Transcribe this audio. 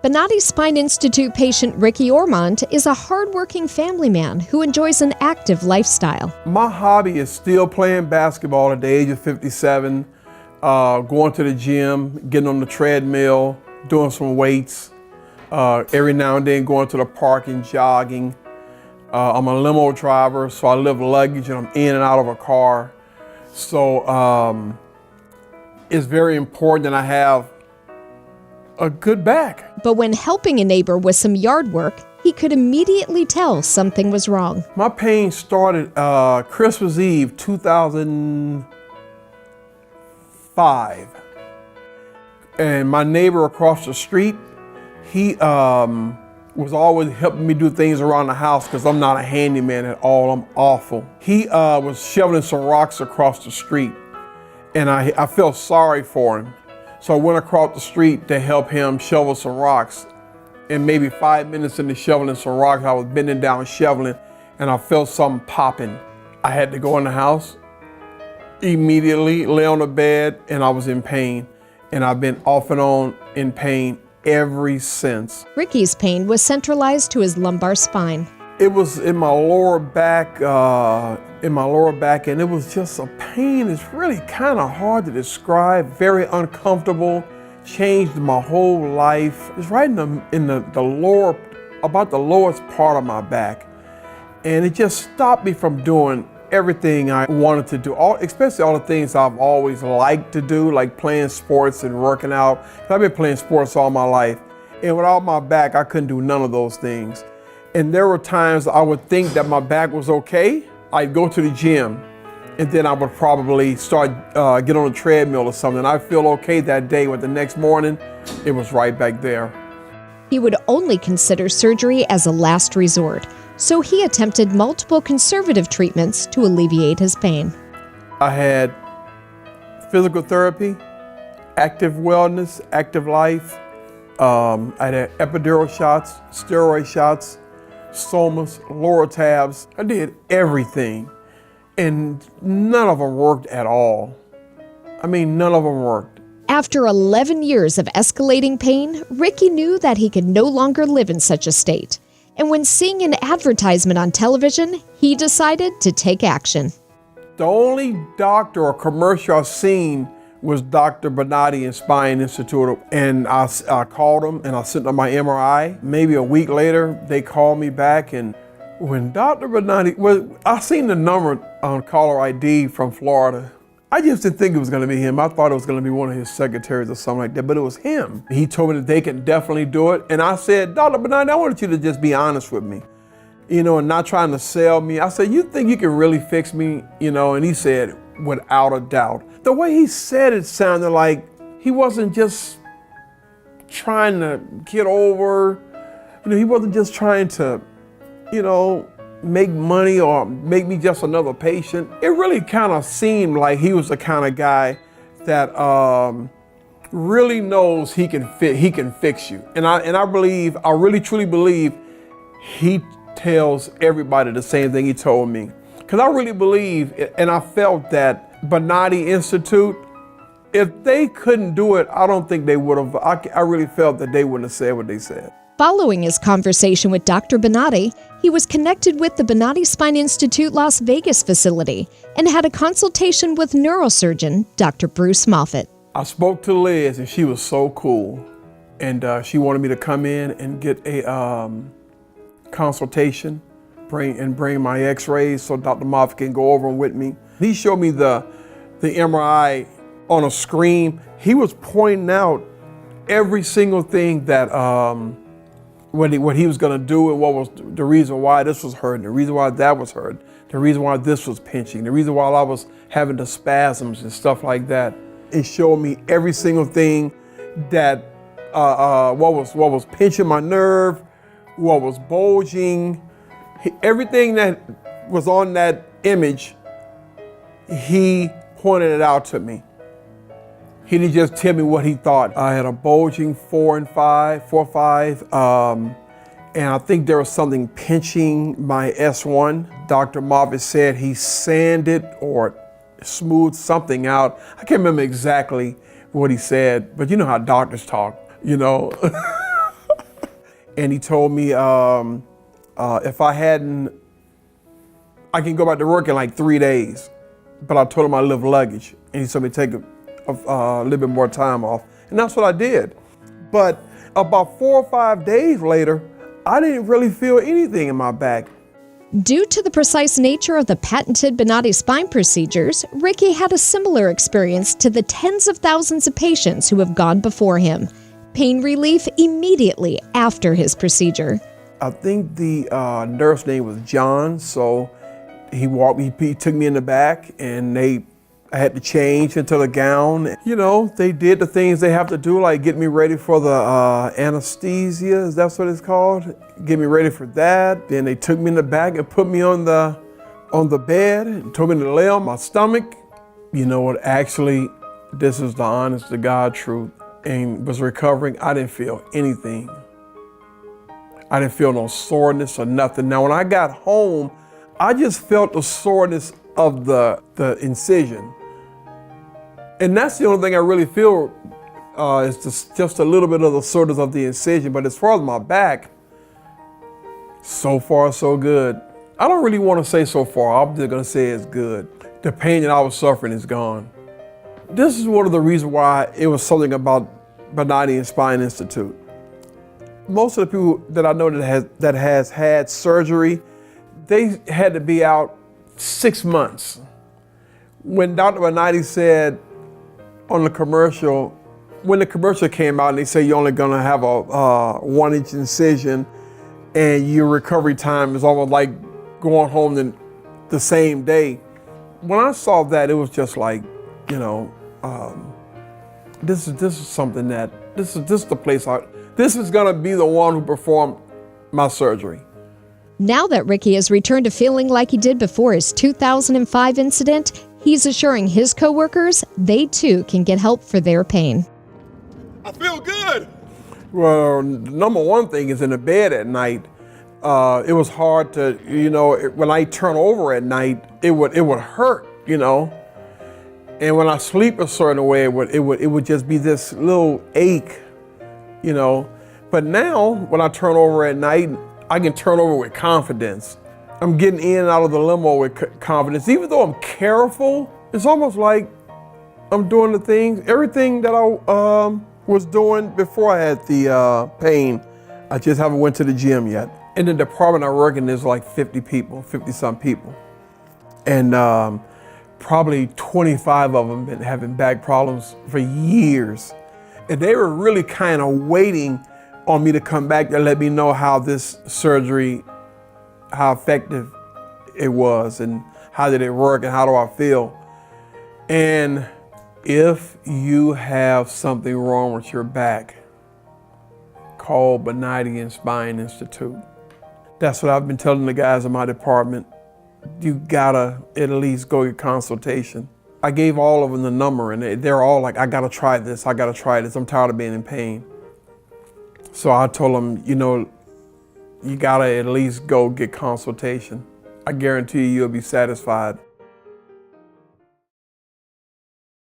Bonatti Spine Institute patient Rickey Ormond is a hardworking family man who enjoys an active lifestyle. My hobby is still playing basketball at the age of 57, going to the gym, getting on the treadmill, doing some weights, every now and then going to the park and jogging. I'm a limo driver, so I lift luggage and I'm in and out of a car. So it's very important that I have a good back. But when helping a neighbor with some yard work, he could immediately tell something was wrong. My pain started Christmas Eve 2005. And my neighbor across the street, he was always helping me do things around the house because I'm not a handyman at all, I'm awful. He was shoveling some rocks across the street and I felt sorry for him. So I went across the street to help him shovel some rocks. And maybe 5 minutes into shoveling some rocks, I was bending down shoveling and I felt something popping. I had to go in the house, immediately lay on the bed, and I was in pain. And I've been off and on in pain ever since. Rickey's pain was centralized to his lumbar spine. It was in my lower back, and it was just a pain. It's really kind of hard to describe, very uncomfortable, changed my whole life. It's right in the lower, about the lowest part of my back. And it just stopped me from doing everything I wanted to do, especially all the things I've always liked to do, like playing sports and working out. I've been playing sports all my life. And without my back, I couldn't do none of those things. And there were times I would think that my back was okay. I'd go to the gym and then I would probably start, get on a treadmill or something. I'd feel okay that day, but the next morning, it was right back there. He would only consider surgery as a last resort, so he attempted multiple conservative treatments to alleviate his pain. I had physical therapy, active wellness, active life. I had epidural shots, steroid shots, somas, lower tabs. I did everything, and none of them worked at all. I mean, none of them worked. After 11 years of escalating pain, Rickey knew that he could no longer live in such a state. And when seeing an advertisement on television, he decided to take action. The only doctor or commercial I've seen was Dr. Bonatti and Spine Institute. And I called them and I sent them my MRI. Maybe a week later, they called me back. And when Dr. Bonatti, I seen the number on caller ID from Florida. I just didn't think it was gonna be him. I thought it was gonna be one of his secretaries or something like that, but it was him. He told me that they can definitely do it. And I said, Dr. Bonatti, I wanted you to just be honest with me, and not trying to sell me. I said, you think you can really fix me? And he said, without a doubt. The way he said it sounded like he wasn't just trying to get over, he wasn't just trying to, make money or make me just another patient. It really kind of seemed like he was the kind of guy that really knows he can fix you. And I really truly believe he tells everybody the same thing he told me. Because I really believe, and I felt that Bonatti Institute, if they couldn't do it, I don't think they would have. I really felt that they wouldn't have said what they said. Following his conversation with Dr. Bonatti, he was connected with the Bonatti Spine Institute Las Vegas facility and had a consultation with neurosurgeon Dr. Bruce Moffett. I spoke to Liz and she was so cool. And she wanted me to come in and get a consultation, bring my x-rays so Dr. Moffett can go over them with me. He showed me the MRI on a screen. He was pointing out every single thing that what he was gonna do and what was the reason why this was hurting, the reason why that was hurting, the reason why this was pinching, the reason why I was having the spasms and stuff like that. It showed me every single thing that what was pinching my nerve, what was bulging, everything that was on that image, he pointed it out to me. He didn't just tell me what he thought. I had a bulging 4 and 5, and I think there was something pinching my S1. Dr. Moffett said he sanded or smoothed something out. I can't remember exactly what he said, but you know how doctors talk, And he told me if I hadn't, I can go back to work in like 3 days. But I told him I live luggage. And he told me to take a little bit more time off. And that's what I did. But about 4 or 5 days later, I didn't really feel anything in my back. Due to the precise nature of the patented Bonati spine procedures, Rickey had a similar experience to the tens of thousands of patients who have gone before him. Pain relief immediately after his procedure. I think the nurse name was John, so he took me in the back, and I had to change into the gown. You know, they did the things they have to do, like get me ready for the anesthesia, is that what it's called? Get me ready for that. Then they took me in the back and put me on the bed and told me to lay on my stomach. You know what, actually, this is the honest to God truth, and was recovering. I didn't feel anything. I didn't feel no soreness or nothing. Now, when I got home, I just felt the soreness of the incision. And that's the only thing I really feel is just a little bit of the soreness of the incision. But as far as my back, so far so good. I don't really want to say so far, I'm just gonna say it's good. The pain that I was suffering is gone. This is one of the reasons why it was something about Bonati and Spine Institute. Most of the people that I know that has had surgery, they had to be out 6 months. When Dr. Bonati said on the commercial, when the commercial came out and they say you're only gonna have a 1-inch incision and your recovery time is almost like going home the same day. When I saw that, it was just like, you know, this is something that, this is the place this is gonna be the one who performed my surgery. Now that Rickey has returned to feeling like he did before his 2005 incident, he's assuring his coworkers they too can get help for their pain. I feel good. Well, number one thing is in the bed at night. It was hard to, you know, when I turn over at night, it would hurt, you know. And when I sleep a certain way, it would just be this little ache, you know. But now, when I turn over at night, I can turn over with confidence. I'm getting in and out of the limo with confidence. Even though I'm careful, it's almost like I'm doing everything that I was doing before I had the pain. I just haven't went to the gym yet. In the department I work in, there's like 50-some people. And probably 25 of them been having back problems for years. And they were really kind of waiting on me to come back to let me know how this surgery, how effective it was and how did it work and how do I feel. And if you have something wrong with your back, call Bonati and Spine Institute. That's what I've been telling the guys in my department. You gotta at least go get consultation. I gave all of them the number and they're all like, I gotta try this, I'm tired of being in pain. So I told them, you know, you gotta at least go get consultation. I guarantee you'll be satisfied.